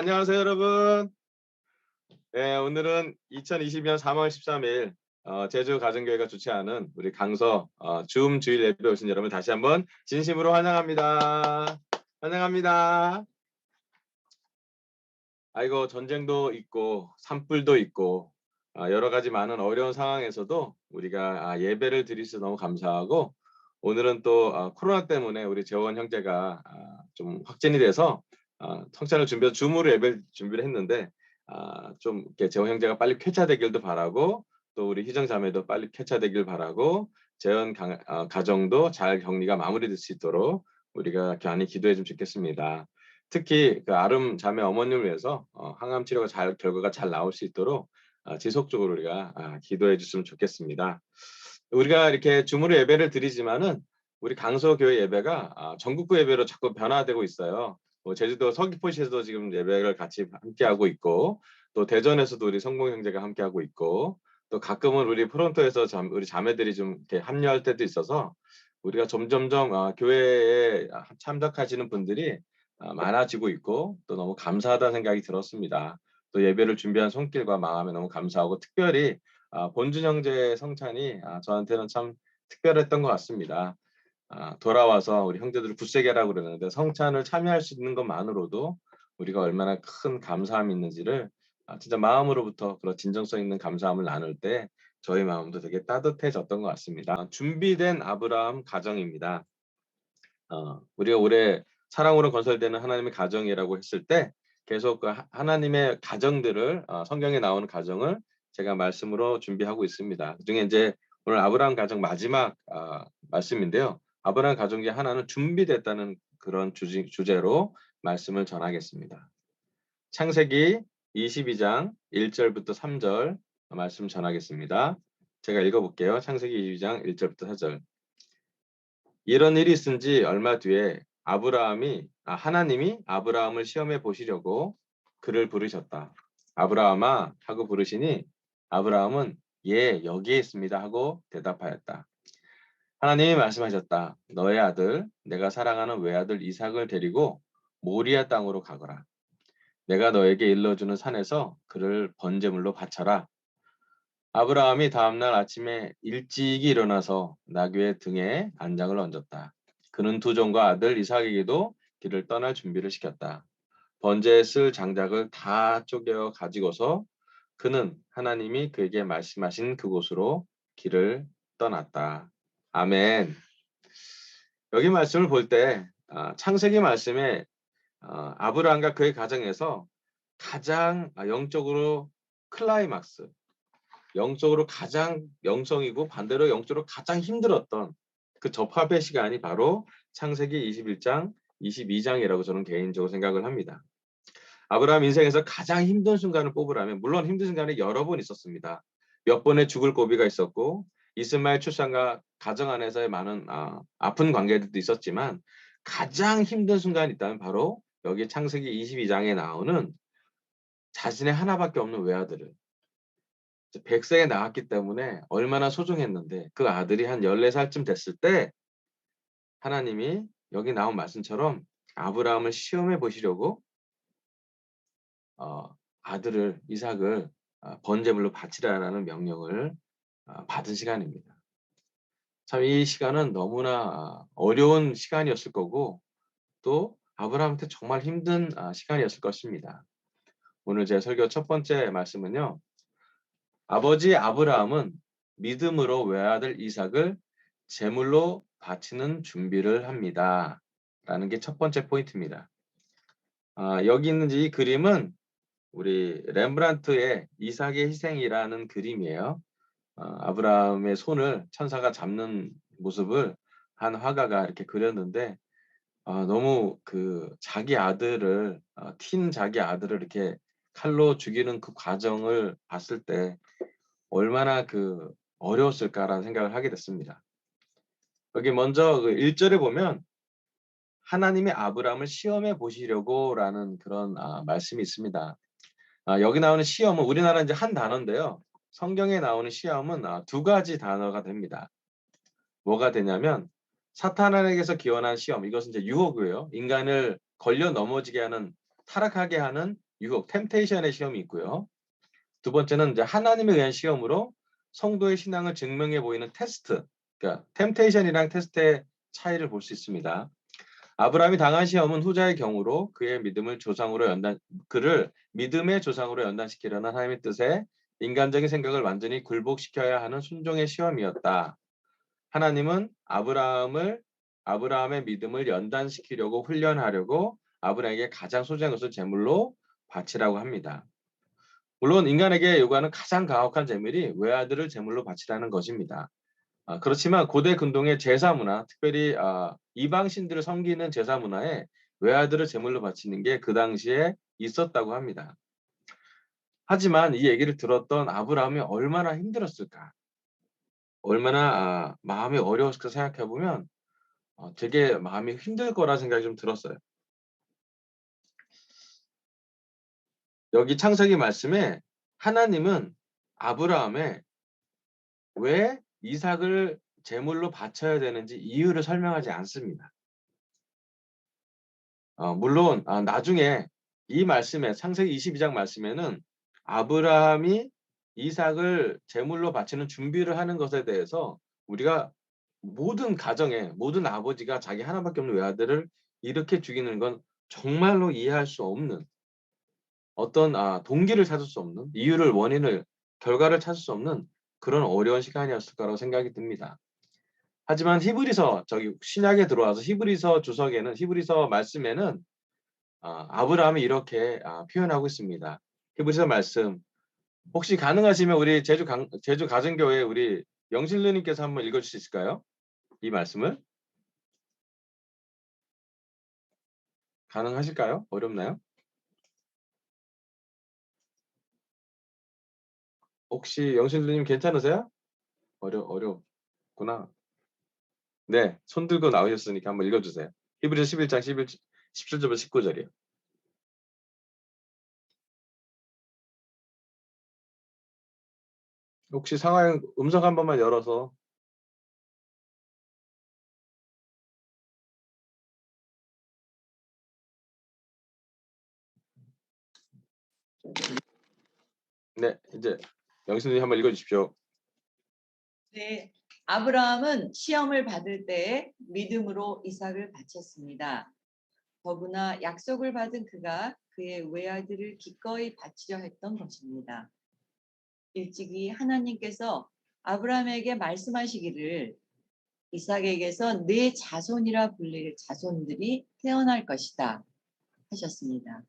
안녕하세요, 여러분. 네, 오늘은 2020년 3월 13일 제주 가정교회가 주최하는 우리 강서 줌 주일 예배 오신 여러분 다시 한번 진심으로 환영합니다. 환영합니다. 아이고 전쟁도 있고 산불도 있고 여러 가지 많은 어려운 상황에서도 우리가 예배를 드릴 수 너무 감사하고 오늘은 또 코로나 때문에 우리 재원 형제가 좀 확진이 돼서 성찬을 준비해서 줌으로 예배를 준비를 했는데 좀 이렇게 재원 형제가 빨리 쾌차되길도 바라고 또 우리 희정 자매도 빨리 쾌차되길 바라고 재원 가정도 잘 격리가 마무리될 수 있도록 우리가 간히 기도해 주면 좋겠습니다. 특히 그 아름 자매 어머님을 위해서 항암 치료가 결과가 잘 나올 수 있도록 지속적으로 우리가 기도해 줬으면 좋겠습니다. 우리가 이렇게 줌으로 예배를 드리지만은 우리 강서교회 예배가 전국구 예배로 자꾸 변화되고 있어요. 뭐 제주도 서귀포시에서도 지금 예배를 같이 함께하고 있고 또 대전에서도 우리 성공 형제가 함께하고 있고 또 가끔은 우리 프론토에서 우리 자매들이 좀 이렇게 합류할 때도 있어서 우리가 점점점 교회에 참석하시는 분들이 많아지고 있고 또 너무 감사하다는 생각이 들었습니다. 또 예배를 준비한 손길과 마음에 너무 감사하고 특별히 본준 형제의 성찬이 저한테는 참 특별했던 것 같습니다. 돌아와서 우리 형제들을 굳세게 하라고 그러는데 성찬을 참여할 수 있는 것만으로도 우리가 얼마나 큰 감사함이 있는지를 진짜 마음으로부터 그런 진정성 있는 감사함을 나눌 때 저희 마음도 되게 따뜻해졌던 것 같습니다. 준비된 아브라함 가정입니다. 우리가 올해 사랑으로 건설되는 하나님의 가정이라고 했을 때 계속 그 하나님의 가정들을 성경에 나오는 가정을 제가 말씀으로 준비하고 있습니다. 그중에 이제 오늘 아브라함 가정 마지막 말씀인데요. 아브라함 가정 중에 하나는 준비됐다는 그런 주제로 말씀을 전하겠습니다. 창세기 22장 1절부터 3절 말씀 전하겠습니다. 제가 읽어볼게요. 창세기 22장 1절부터 4절. 이런 일이 있은 지 얼마 뒤에 하나님이 아브라함을 시험해 보시려고 그를 부르셨다. 아브라함아 하고 부르시니 아브라함은 예, 여기에 있습니다 하고 대답하였다. 하나님이 말씀하셨다. 너의 아들, 내가 사랑하는 외아들 이삭을 데리고 모리아 땅으로 가거라. 내가 너에게 일러주는 산에서 그를 번제물로 바쳐라. 아브라함이 다음날 아침에 일찍이 일어나서 나귀의 등에 안장을 얹었다. 그는 두 종과 아들 이삭에게도 길을 떠날 준비를 시켰다. 번제에 쓸 장작을 다 쪼개어 가지고서 그는 하나님이 그에게 말씀하신 그곳으로 길을 떠났다. 아멘. 여기 말씀을 볼 때 창세기 말씀에 아브라함과 그의 가정에서 가장 영적으로 클라이막스, 영적으로 가장 영성이고 반대로 영적으로 가장 힘들었던 그 접합의 시간이 바로 창세기 21장, 22장이라고 저는 개인적으로 생각을 합니다. 아브라함 인생에서 가장 힘든 순간을 뽑으라면 물론 힘든 순간이 여러 번 있었습니다. 몇 번의 죽을 고비가 있었고 이스마엘 출산과 가정 안에서의 많은 아픈 관계들도 있었지만 가장 힘든 순간이 있다면 바로 여기 창세기 22장에 나오는 자신의 하나밖에 없는 외아들을 100세에 낳았기 때문에 얼마나 소중했는데 그 아들이 한 14살쯤 됐을 때 하나님이 여기 나온 말씀처럼 아브라함을 시험해 보시려고 아들을 이삭을 번제물로 바치라라는 명령을 받은 시간입니다. 참 이 시간은 너무나 어려운 시간이었을 거고 또 아브라함한테 정말 힘든 시간이었을 것입니다. 오늘 제 설교 첫 번째 말씀은요. 아버지 아브라함은 믿음으로 외아들 이삭을 제물로 바치는 준비를 합니다. 라는 게 첫 번째 포인트입니다. 여기 있는 이 그림은 우리 렘브란트의 이삭의 희생이라는 그림이에요. 아브라함의 손을 천사가 잡는 모습을 한 화가가 이렇게 그렸는데 너무 그 자기 아들을 튄 자기 아들을 이렇게 칼로 죽이는 그 과정을 봤을 때 얼마나 그 어려웠을까라는 생각을 하게 됐습니다. 여기 먼저 그 1절에 보면 하나님이 아브라함을 시험해 보시려고라는 그런 말씀이 있습니다. 여기 나오는 시험은 우리나라 이제 한 단어인데요. 성경에 나오는 시험은 두 가지 단어가 됩니다. 뭐가 되냐면 사탄에게서 기원한 시험, 이것은 이제 유혹이에요. 인간을 걸려 넘어지게 하는 타락하게 하는 유혹, 템테이션의 시험이 있고요. 두 번째는 이제 하나님에 의한 시험으로 성도의 신앙을 증명해 보이는 테스트. 그러니까 템테이션이랑 테스트의 차이를 볼 수 있습니다. 아브라함이 당한 시험은 후자의 경우로 그를 믿음의 조상으로 연단시키려는 하나님의 뜻에 인간적인 생각을 완전히 굴복시켜야 하는 순종의 시험이었다. 하나님은 아브라함의 믿음을 연단시키려고 훈련하려고 아브라함에게 가장 소중한 것을 제물로 바치라고 합니다. 물론 인간에게 요구하는 가장 가혹한 제물이 외아들을 제물로 바치라는 것입니다. 그렇지만 고대 근동의 제사 문화, 특별히 이방 신들을 섬기는 제사 문화에 외아들을 제물로 바치는 게 그 당시에 있었다고 합니다. 하지만 이 얘기를 들었던 아브라함이 얼마나 힘들었을까? 얼마나 마음이 어려웠을까 생각해 보면 되게 마음이 힘들 거라 생각이 좀 들었어요. 여기 창세기 말씀에 하나님은 아브라함에 왜 이삭을 제물로 바쳐야 되는지 이유를 설명하지 않습니다. 물론 나중에 이 말씀에 창세기 22장 말씀에는 아브라함이 이삭을 제물로 바치는 준비를 하는 것에 대해서 우리가 모든 가정에 모든 아버지가 자기 하나밖에 없는 외아들을 이렇게 죽이는 건 정말로 이해할 수 없는 어떤 동기를 찾을 수 없는 이유를 원인을 결과를 찾을 수 없는 그런 어려운 시간이었을 거라고 생각이 듭니다. 하지만 히브리서 신약에 들어와서 히브리서 말씀에는 아브라함이 이렇게 표현하고 있습니다. 히브리서 말씀 혹시 가능하시면 우리 제주 가정교회 우리 영실르님께서 한번 읽어줄 수 있을까요? 이 말씀을 가능하실까요? 어렵나요? 혹시 영실르님 괜찮으세요? 어렵구나. 네, 손 들고 나오셨으니까 한번 읽어주세요. 히브리서 11장 17절부터 19절이요. 혹시 상하영 음성 한 번만 열어서. 네, 이제 영실님 한번 읽어주십시오. 네, 아브라함은 시험을 받을 때에 믿음으로 이삭을 바쳤습니다. 더구나 약속을 받은 그가 그의 외아들을 기꺼이 바치려 했던 것입니다. 일찍이 하나님께서 아브라함에게 말씀하시기를 이삭에게서 네 자손이라 불릴 자손들이 태어날 것이다 하셨습니다.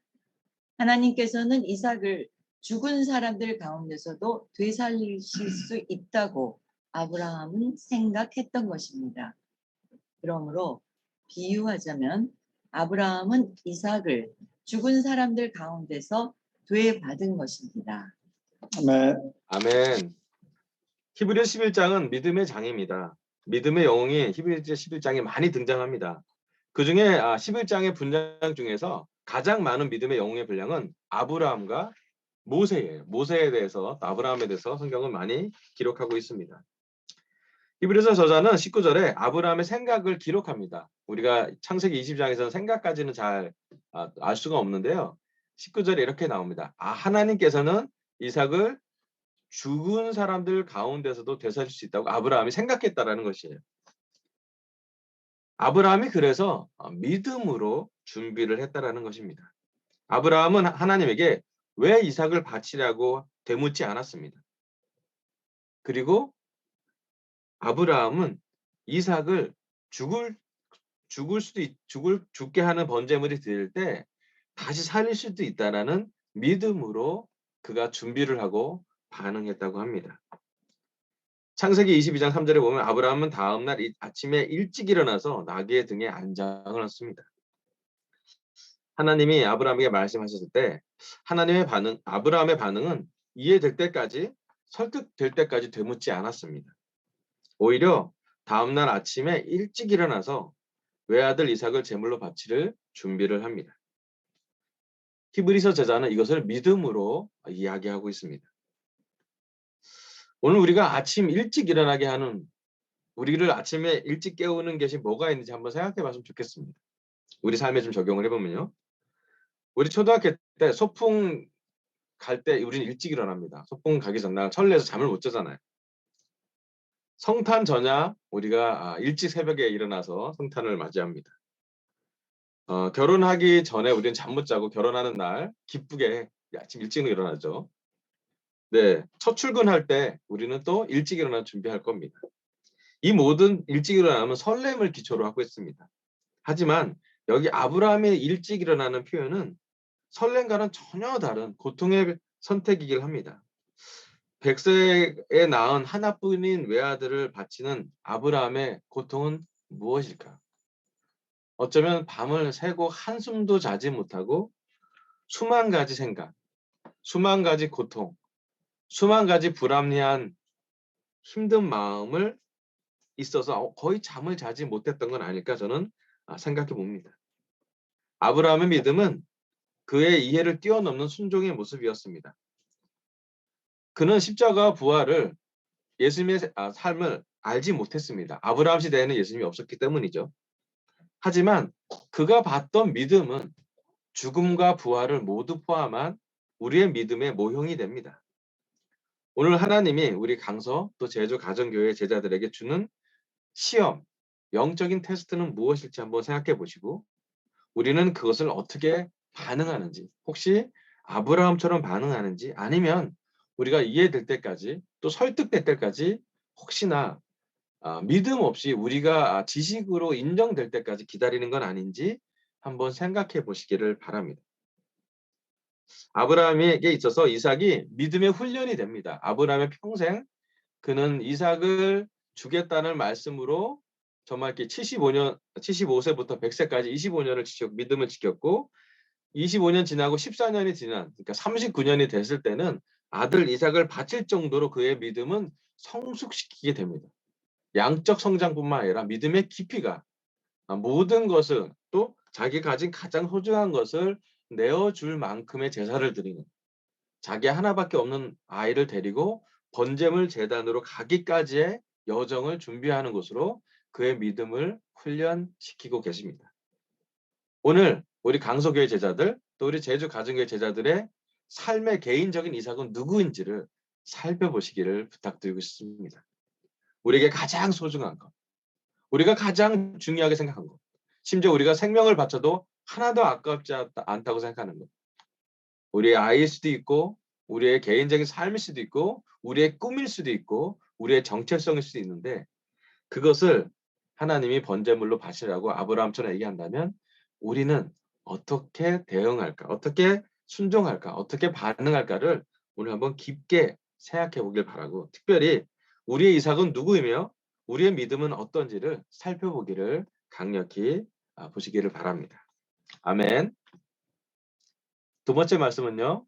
하나님께서는 이삭을 죽은 사람들 가운데서도 되살리실 수 있다고 아브라함은 생각했던 것입니다. 그러므로 비유하자면 아브라함은 이삭을 죽은 사람들 가운데서 되받은 것입니다. 아멘. 아멘. 히브리서 11장은 믿음의 장입니다. 믿음의 영웅이 히브리서 11장에 많이 등장합니다. 그중에 11장의 분량 중에서 가장 많은 믿음의 영웅의 분량은 아브라함과 모세예요. 아브라함에 대해서 성경은 많이 기록하고 있습니다. 히브리서 저자는 19절에 아브라함의 생각을 기록합니다. 우리가 창세기 20장에서는 생각까지는 잘 알 수가 없는데요. 19절에 이렇게 나옵니다. 하나님께서는 이삭을 죽은 사람들 가운데서도 되살릴 수 있다고 아브라함이 생각했다라는 것이에요. 아브라함이 그래서 믿음으로 준비를 했다라는 것입니다. 아브라함은 하나님에게 왜 이삭을 바치라고 되묻지 않았습니다. 그리고 아브라함은 이삭을 죽게 하는 번제물이 드릴 때 다시 살릴 수도 있다라는 믿음으로 그가 준비를 하고 반응했다고 합니다. 창세기 22장 3절에 보면 아브라함은 다음날 아침에 일찍 일어나서 나귀의 등에 안장을 놨습니다. 하나님이 아브라함에게 말씀하셨을 때 아브라함의 반응은 이해될 때까지 설득될 때까지 되묻지 않았습니다. 오히려 다음날 아침에 일찍 일어나서 외아들 이삭을 제물로 바치를 준비를 합니다. 히브리서 저자는 이것을 믿음으로 이야기하고 있습니다. 오늘 우리가 아침 일찍 일어나게 하는 우리를 아침에 일찍 깨우는 것이 뭐가 있는지 한번 생각해 봤으면 좋겠습니다. 우리 삶에 좀 적용을 해보면요. 우리 초등학교 때 소풍 갈 때 우리는 일찍 일어납니다. 소풍 가기 전날 설레서 잠을 못 자잖아요. 성탄 전야 우리가 일찍 새벽에 일어나서 성탄을 맞이합니다. 결혼하기 전에 우리는 잠 못 자고 결혼하는 날 기쁘게 아침 일찍 일어나죠. 네. 첫 출근할 때 우리는 또 일찍 일어나 준비할 겁니다. 이 모든 일찍 일어나면 설렘을 기초로 하고 있습니다. 하지만 여기 아브라함의 일찍 일어나는 표현은 설렘과는 전혀 다른 고통의 선택이긴 합니다. 100세에 낳은 하나뿐인 외아들을 바치는 아브라함의 고통은 무엇일까? 어쩌면 밤을 새고 한숨도 자지 못하고 수만 가지 생각, 수만 가지 고통, 수만 가지 불합리한 힘든 마음을 있어서 거의 잠을 자지 못했던 건 아닐까 저는 생각해 봅니다. 아브라함의 믿음은 그의 이해를 뛰어넘는 순종의 모습이었습니다. 그는 십자가 부활을 예수님의 삶을 알지 못했습니다. 아브라함 시대에는 예수님이 없었기 때문이죠. 하지만 그가 봤던 믿음은 죽음과 부활을 모두 포함한 우리의 믿음의 모형이 됩니다. 오늘 하나님이 우리 강서 또 제주 가정교회 제자들에게 주는 시험, 영적인 테스트는 무엇일지 한번 생각해 보시고 우리는 그것을 어떻게 반응하는지, 혹시 아브라함처럼 반응하는지 아니면 우리가 이해될 때까지 또 설득될 때까지 혹시나 믿음 없이 우리가 지식으로 인정될 때까지 기다리는 건 아닌지 한번 생각해 보시기를 바랍니다. 아브라함에게 있어서 이삭이 믿음의 훈련이 됩니다. 아브라함의 평생 그는 이삭을 주겠다는 말씀으로 정말 이렇게 75세부터 100세까지 25년을 믿음을 지켰고 25년 지나고 14년이 지난 그러니까 39년이 됐을 때는 아들 이삭을 바칠 정도로 그의 믿음은 성숙시키게 됩니다. 양적 성장뿐만 아니라 믿음의 깊이가 모든 것을 또 자기 가진 가장 소중한 것을 내어줄 만큼의 제사를 드리는 자기 하나밖에 없는 아이를 데리고 번제물 제단으로 가기까지의 여정을 준비하는 것으로 그의 믿음을 훈련시키고 계십니다. 오늘 우리 강서교회 제자들 또 우리 제주 가정교회 제자들의 삶의 개인적인 이삭은 누구인지를 살펴보시기를 부탁드리고 싶습니다. 우리에게 가장 소중한 것, 우리가 가장 중요하게 생각한 것, 심지어 우리가 생명을 바쳐도 하나도 아깝지 않다고 생각하는 것, 우리의 아이일 수도 있고 우리의 개인적인 삶일 수도 있고 우리의 꿈일 수도 있고 우리의 정체성일 수도 있는데 그것을 하나님이 번제물로 바치라고 아브라함처럼 얘기한다면 우리는 어떻게 대응할까? 어떻게 순종할까? 어떻게 반응할까를 오늘 한번 깊게 생각해 보길 바라고 특별히 우리의 이삭은 누구이며 우리의 믿음은 어떤지를 살펴보기를 강력히 보시기를 바랍니다. 아멘. 두 번째 말씀은요.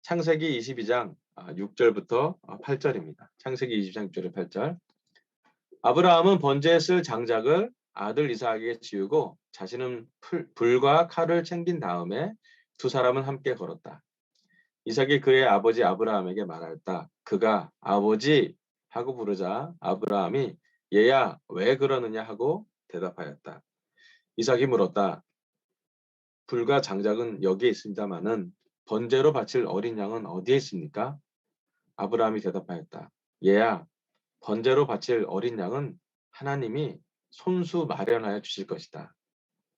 창세기 22장 6절부터 8절입니다. 창세기 22장 6절에 8절. 아브라함은 번제에 쓸 장작을 아들 이삭에게 지우고 자신은 불과 칼을 챙긴 다음에 두 사람은 함께 걸었다. 이삭이 그의 아버지 아브라함에게 말하였다. 그가 아버지 하고 부르자 아브라함이 얘야 왜 그러느냐 하고 대답하였다. 이삭이 물었다. 불과 장작은 여기에 있습니다마는 번제로 바칠 어린 양은 어디에 있습니까? 아브라함이 대답하였다. 얘야 번제로 바칠 어린 양은 하나님이 손수 마련하여 주실 것이다.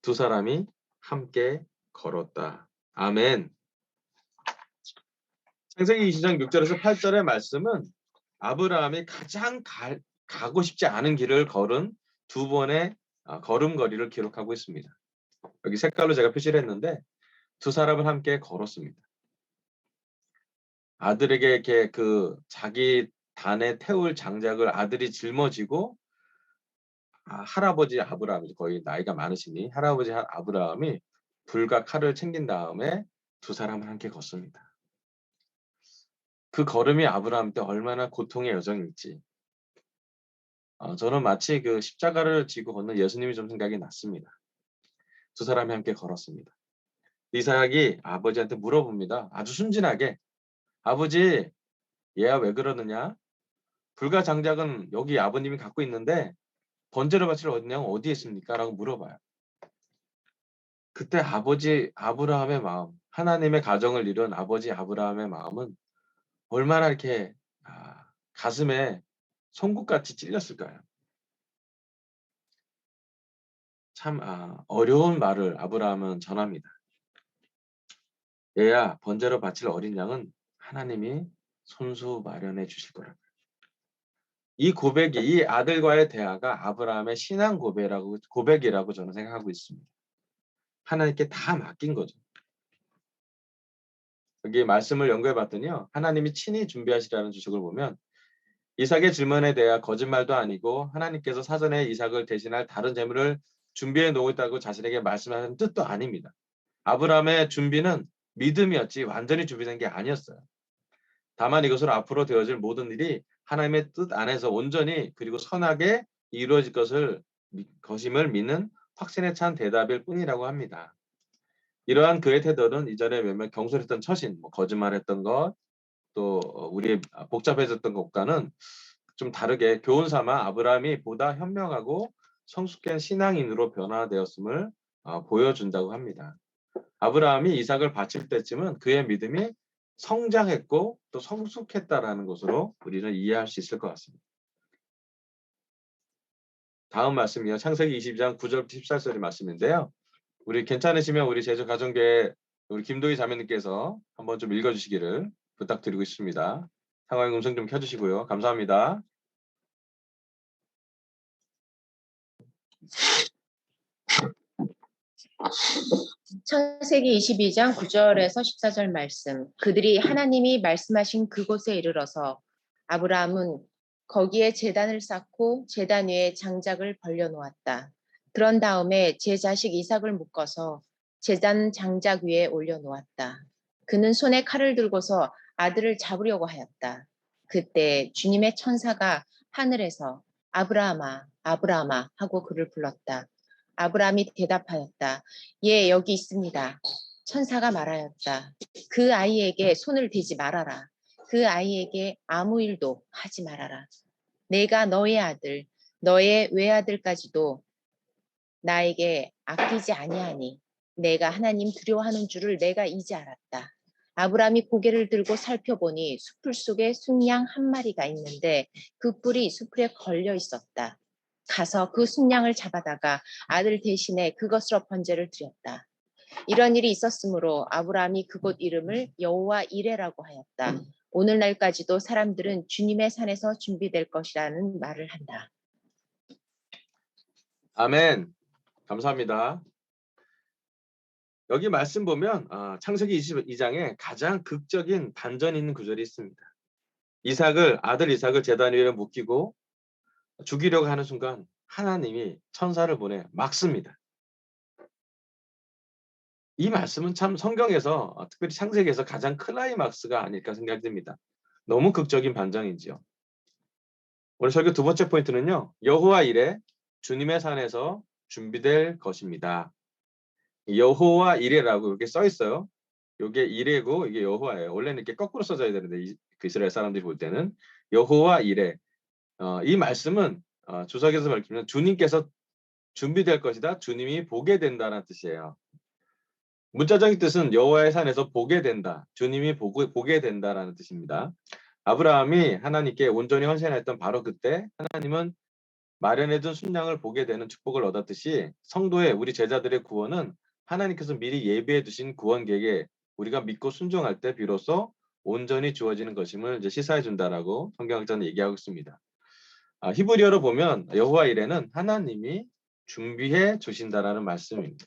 두 사람이 함께 걸었다. 아멘. 창세기 20장 6절에서 8절의 말씀은 아브라함이 가장 가고 싶지 않은 길을 걸은 두 번의 걸음걸이를 기록하고 있습니다. 여기 색깔로 제가 표시를 했는데 두 사람은 함께 걸었습니다. 아들에게 이렇게 자기 단에 태울 장작을 아들이 짊어지고 할아버지 아브라함이 거의 나이가 많으시니 할아버지 아브라함이 불과 칼을 챙긴 다음에 두 사람을 함께 걷습니다. 그 걸음이 아브라함 때 얼마나 고통의 여정일지 저는 마치 그 십자가를 지고 걷는 예수님이 좀 생각이 났습니다. 두 사람이 함께 걸었습니다. 이삭이 아버지한테 물어봅니다. 아주 순진하게 아버지 얘야 왜 그러느냐? 불과 장작은 여기 아버님이 갖고 있는데 번제를 바칠 어디냐고 어디에 있습니까? 라고 물어봐요. 그때 아버지 아브라함의 마음, 하나님의 가정을 이룬 아버지 아브라함의 마음은 얼마나 이렇게 가슴에 송곳같이 찔렸을까요? 참 어려운 말을 아브라함은 전합니다. 얘야, 번제로 바칠 어린 양은 하나님이 손수 마련해 주실 거라고. 이 고백이, 이 아들과의 대화가 아브라함의 신앙 고백이라고 저는 생각하고 있습니다. 하나님께 다 맡긴 거죠. 여기 말씀을 연구해 봤더니요, 하나님이 친히 준비하시라는 주석을 보면 이삭의 질문에 대해 거짓말도 아니고 하나님께서 사전에 이삭을 대신할 다른 재물을 준비해 놓았다고 자신에게 말씀하는 뜻도 아닙니다. 아브라함의 준비는 믿음이었지 완전히 준비된 게 아니었어요. 다만 이것으로 앞으로 되어질 모든 일이 하나님의 뜻 안에서 온전히 그리고 선하게 이루어질 것임을 믿는 확신에 찬 대답일 뿐이라고 합니다. 이러한 그의 태도는 이전에 몇몇 경솔했던 처신, 거짓말했던 것, 또 우리의 복잡해졌던 것과는 좀 다르게 교훈 삼아 아브라함이 보다 현명하고 성숙한 신앙인으로 변화되었음을 보여준다고 합니다. 아브라함이 이삭을 바칠 때쯤은 그의 믿음이 성장했고 또 성숙했다라는 것으로 우리는 이해할 수 있을 것 같습니다. 다음 말씀이요. 창세기 22장 9절부터 14절의 말씀인데요. 우리 괜찮으시면 우리 제주 가정교회 우리 김도희 자매님께서 한번 좀 읽어주시기를 부탁드리고 있습니다. 상황 음성 좀 켜주시고요. 감사합니다. 창세기 22장 9절에서 14절 말씀. 그들이 하나님이 말씀하신 그곳에 이르러서 아브라함은 거기에 제단을 쌓고 제단 위에 장작을 벌려놓았다. 그런 다음에 제 자식 이삭을 묶어서 제단 장작 위에 올려놓았다. 그는 손에 칼을 들고서 아들을 잡으려고 하였다. 그때 주님의 천사가 하늘에서 아브라함아, 아브라함아 하고 그를 불렀다. 아브라함이 대답하였다. 예, 여기 있습니다. 천사가 말하였다. 그 아이에게 손을 대지 말아라. 그 아이에게 아무 일도 하지 말아라. 내가 너의 아들, 너의 외아들까지도 나에게 아끼지 아니하니 내가 하나님 두려워하는 줄을 내가 이제 알았다. 아브라함이 고개를 들고 살펴보니 수풀 속에 순양 한 마리가 있는데 그 뿔이 수풀에 걸려 있었다. 가서 그 순양을 잡아다가 아들 대신에 그것으로 번제를 드렸다. 이런 일이 있었으므로 아브라함이 그곳 이름을 여호와 이레라고 하였다. 오늘날까지도 사람들은 주님의 산에서 준비될 것이라는 말을 한다. 아멘. 감사합니다. 여기 말씀 보면 창세기 22장에 가장 극적인 반전이 있는 구절이 있습니다. 아들 이삭을 제단 위에 묶이고 죽이려고 하는 순간 하나님이 천사를 보내 막습니다. 이 말씀은 참 성경에서 특별히 창세기에서 가장 클라이막스가 아닐까 생각됩니다. 너무 극적인 반전이지요. 오늘 설교 두 번째 포인트는요. 여호와 이레 주님의 산에서 준비될 것입니다. 여호와 이레라고 이렇게 써 있어요. 이게 이레고 이게 여호와예요. 원래는 이렇게 거꾸로 써져야 되는데 그 이스라엘 사람들이 볼 때는 여호와 이레. 이 말씀은 주석에서 밝히면 주님께서 준비될 것이다. 주님이 보게 된다는 뜻이에요. 문자적인 뜻은 여호와의 산에서 보게 된다. 주님이 보게 된다라는 뜻입니다. 아브라함이 하나님께 온전히 헌신했던 바로 그때 하나님은 마련해둔 순양을 보게 되는 축복을 얻었듯이 성도의 우리 제자들의 구원은 하나님께서 미리 예비해 두신 구원 계획에 우리가 믿고 순종할 때 비로소 온전히 주어지는 것임을 이제 시사해 준다라고 성경학자는 얘기하고 있습니다. 히브리어로 보면 여호와 이레는 하나님이 준비해 주신다라는 말씀입니다.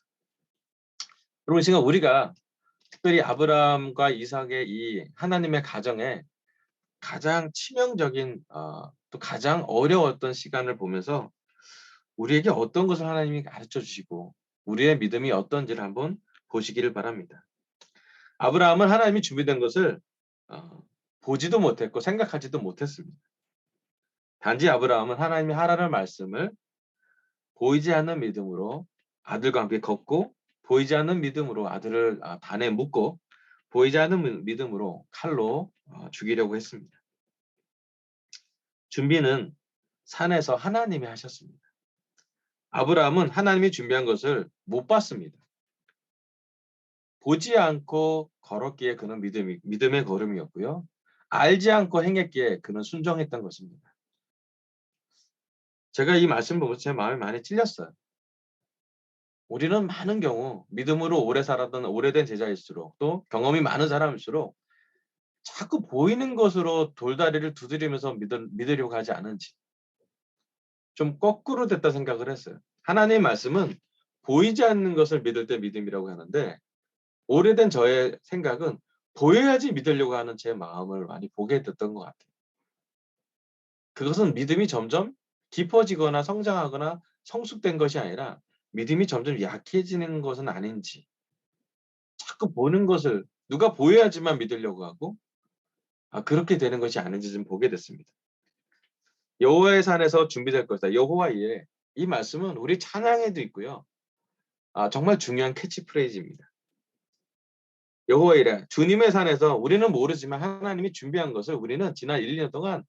여러분, 지금 우리가 특별히 아브라함과 이삭의 이 하나님의 가정에 가장 치명적인 또 가장 어려웠던 시간을 보면서 우리에게 어떤 것을 하나님이 가르쳐 주시고 우리의 믿음이 어떤지를 한번 보시기를 바랍니다. 아브라함은 하나님이 준비된 것을 보지도 못했고 생각하지도 못했습니다. 단지 아브라함은 하나님이 하라는 말씀을 보이지 않는 믿음으로 아들과 함께 걷고 보이지 않는 믿음으로 아들을 단에 묶고 보이지 않는 믿음으로 칼로 죽이려고 했습니다. 준비는 산에서 하나님이 하셨습니다. 아브라함은 하나님이 준비한 것을 못 봤습니다. 보지 않고 걸었기에 그는 믿음의 걸음이었고요. 알지 않고 행했기에 그는 순종했던 것입니다. 제가 이 말씀 보면서 제 마음이 많이 찔렸어요. 우리는 많은 경우 믿음으로 오래 살았던 오래된 제자일수록 또 경험이 많은 사람일수록 자꾸 보이는 것으로 돌다리를 두드리면서 믿으려고 하지 않은지 좀 거꾸로 됐다 생각을 했어요. 하나님의 말씀은 보이지 않는 것을 믿을 때 믿음이라고 하는데 오래된 저의 생각은 보여야지 믿으려고 하는 제 마음을 많이 보게 됐던 것 같아요. 그것은 믿음이 점점 깊어지거나 성장하거나 성숙된 것이 아니라 믿음이 점점 약해지는 것은 아닌지 자꾸 보는 것을 누가 보여야지만 믿으려고 하고 그렇게 되는 것이 아닌지 좀 보게 됐습니다. 여호와의 산에서 준비될 것이다. 여호와 이레. 이 말씀은 우리 찬양에도 있고요. 정말 중요한 캐치프레이즈입니다. 여호와 이레. 주님의 산에서 우리는 모르지만 하나님이 준비한 것을 우리는 지난 1, 2년 동안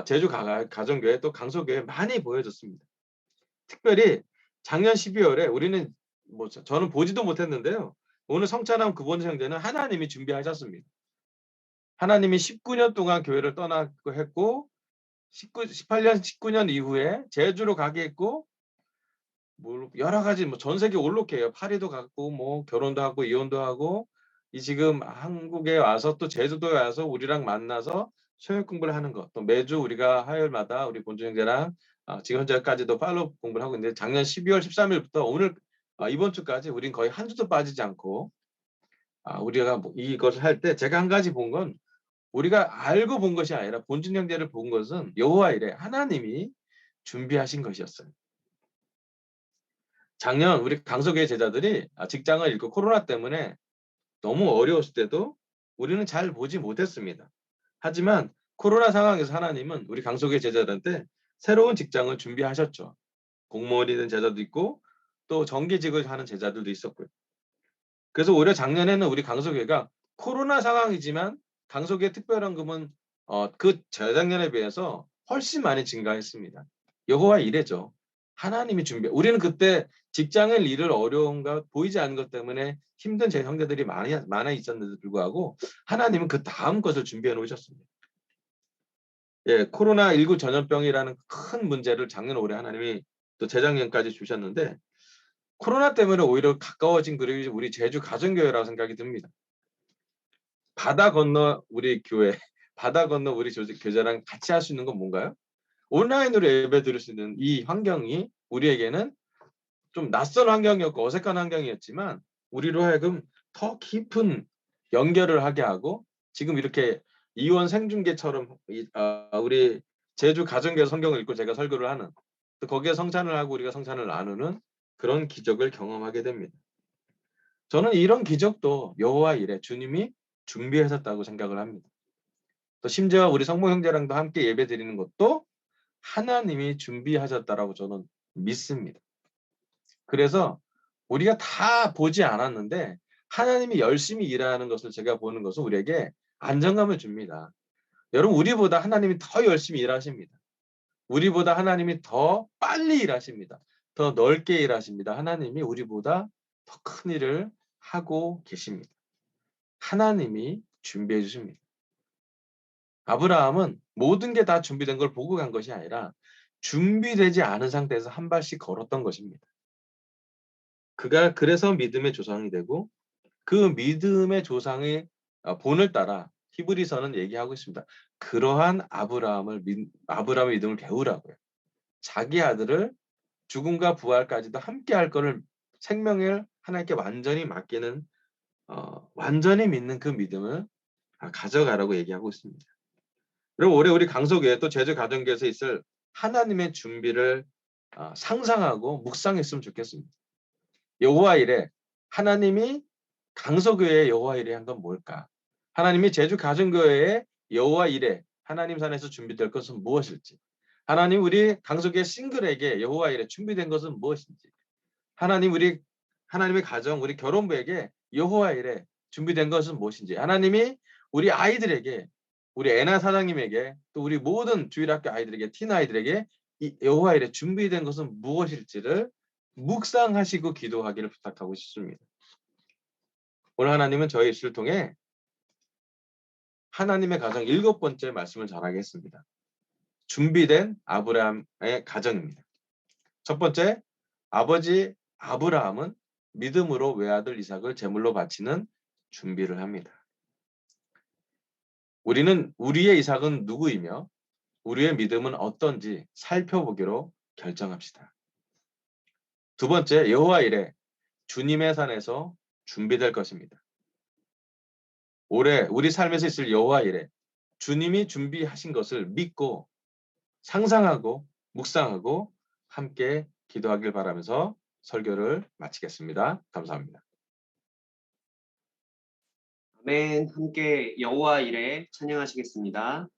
제주 가정교회 또 강소교회 많이 보여줬습니다. 특별히 작년 12월에 우리는 저는 보지도 못했는데요. 오늘 성찬함 구본 형제는 하나님이 준비하셨습니다. 하나님이 19년 동안 교회를 떠나고 했고 18년, 19년 이후에 제주로 가게 했고 여러 가지 전 세계 올록해요. 파리도 갔고 결혼도 하고 이혼도 하고 지금 한국에 와서 또 제주도에 와서 우리랑 만나서 성역 공부를 하는 것. 또 매주 우리가 화요일마다 우리 본주 형제랑 지금 현재까지도 팔로우 공부를 하고 있는데 작년 12월 13일부터 오늘 이번 주까지 우린 거의 한 주도 빠지지 않고 우리가 이것을 할 때 제가 한 가지 본 건 우리가 알고 본 것이 아니라 본준 형제를 본 것은 여호와 이레 하나님이 준비하신 것이었어요. 작년 우리 강석의 제자들이 직장을 잃고 코로나 때문에 너무 어려웠을 때도 우리는 잘 보지 못했습니다. 하지만 코로나 상황에서 하나님은 우리 강석의 제자들한테 새로운 직장을 준비하셨죠. 공무원이 된 제자도 있고 또 정규직을 하는 제자들도 있었고요. 그래서 오히려 작년에는 우리 강석회가 코로나 상황이지만 강석회 특별헌금은 그 재작년에 비해서 훨씬 많이 증가했습니다. 여호와 이레죠. 하나님이 우리는 그때 직장을 잃을 어려움과 보이지 않는 것 때문에 힘든 제 형제들이 많아 있었는데도 불구하고 하나님은 그 다음 것을 준비해 놓으셨습니다. 예, 코로나19 전염병이라는 큰 문제를 작년 올해 하나님이 또 재작년까지 주셨는데 코로나 때문에 오히려 가까워진 그룹이 우리 제주 가정교회라고 생각이 듭니다. 바다 건너 우리 교회, 바다 건너 우리 교제랑 같이 할 수 있는 건 뭔가요? 온라인으로 예배 드릴 수 있는 이 환경이 우리에게는 좀 낯선 환경이었고 어색한 환경이었지만 우리로 하여금 더 깊은 연결을 하게 하고 지금 이렇게 이원 생중계처럼 우리 제주 가정교회 성경을 읽고 제가 설교를 하는 또 거기에 성찬을 하고 우리가 성찬을 나누는 그런 기적을 경험하게 됩니다. 저는 이런 기적도 여호와 이레 주님이 준비하셨다고 생각을 합니다. 또 심지어 우리 성모 형제랑도 함께 예배 드리는 것도 하나님이 준비하셨다라고 저는 믿습니다. 그래서 우리가 다 보지 않았는데 하나님이 열심히 일하는 것을 제가 보는 것은 우리에게 안정감을 줍니다. 여러분 우리보다 하나님이 더 열심히 일하십니다. 우리보다 하나님이 더 빨리 일하십니다. 더 넓게 일하십니다. 하나님이 우리보다 더 큰 일을 하고 계십니다. 하나님이 준비해 주십니다. 아브라함은 모든 게 다 준비된 걸 보고 간 것이 아니라 준비되지 않은 상태에서 한 발씩 걸었던 것입니다. 그가 그래서 믿음의 조상이 되고 그 믿음의 조상의 본을 따라 히브리서는 얘기하고 있습니다. 그러한 아브라함의 믿음을 배우라고요. 자기 아들을 죽음과 부활까지도 함께 할 거를 생명을 하나님께 완전히 맡기는 완전히 믿는 그 믿음을 가져가라고 얘기하고 있습니다. 그리고 올해 우리 강석교회 또 제주 가정교회에서 있을 하나님의 준비를 상상하고 묵상했으면 좋겠습니다. 여호와 이레 하나님이 강석교회의 여호와 이레 한 건 뭘까? 하나님이 제주 가정교회의 여호와 이레 하나님 산에서 준비될 것은 무엇일지? 하나님 우리 강석교회 싱글에게 여호와 이레 준비된 것은 무엇인지? 하나님의 가정 우리 결혼부에게 여호와 이레 준비된 것은 무엇인지? 하나님이 우리 아이들에게 우리 애나 사장님에게 또 우리 모든 주일학교 아이들에게 틴 아이들에게 이 여호와 이레 준비된 것은 무엇일지를 묵상하시고 기도하기를 부탁하고 싶습니다. 오늘 하나님은 저희 입술을 통해 하나님의 가정 7번째 말씀을 전하겠습니다. 준비된 아브라함의 가정입니다. 첫 번째, 아버지 아브라함은 믿음으로 외아들 이삭을 제물로 바치는 준비를 합니다. 우리는 우리의 이삭은 누구이며 우리의 믿음은 어떤지 살펴보기로 결정합시다. 두 번째, 여호와 이레, 주님의 산에서 준비될 것입니다. 올해 우리 삶에서 있을 여호와 이레, 주님이 준비하신 것을 믿고 상상하고 묵상하고 함께 기도하길 바라면서 설교를 마치겠습니다. 감사합니다. 아멘. 함께 여호와 이레 찬양하시겠습니다.